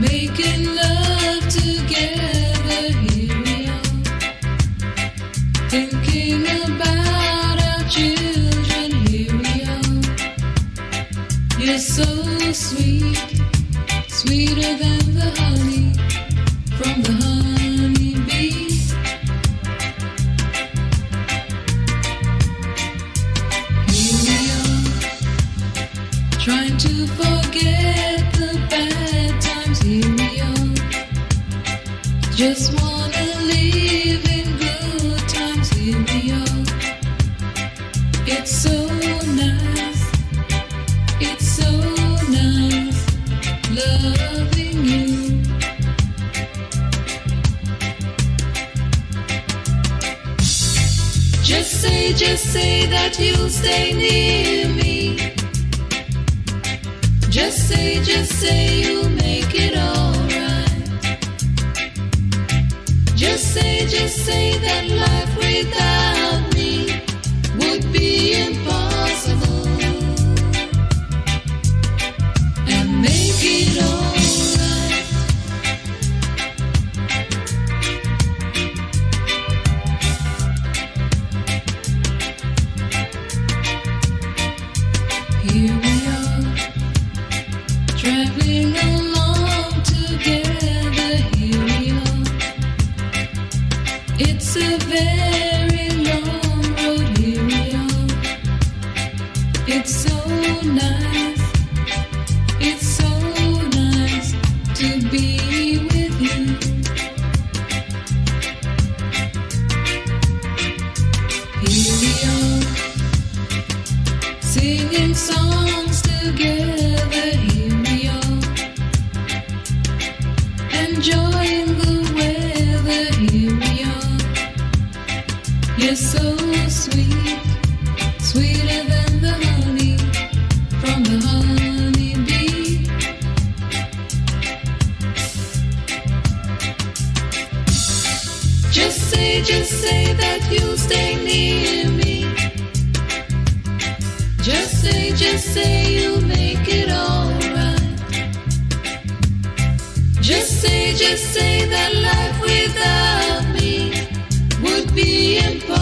making love together. Here we are, thinking about our children. Here we are. You're so sweet, sweeter than the honey from the honeybee. Here we are, trying to forget the bad times. Here we are, just wanna live in good times. Here we are, it's so nice, it's so nice loving you. Just say that you'll stay near me. Just say you'll make it alright. Just say that life without me would be impossible. And make it alright. Here we are, traveling along together. Here we are, it's a very long road. Here we are, it's so nice, it's so nice to be with you. Here we are, singing songs together. Here we are, enjoying the weather. Here we are, you're so sweet, sweeter than the honey from the honeybee. Just say that you'll stay near me. Just say you'll make it alright. Just say that life without me would be impossible.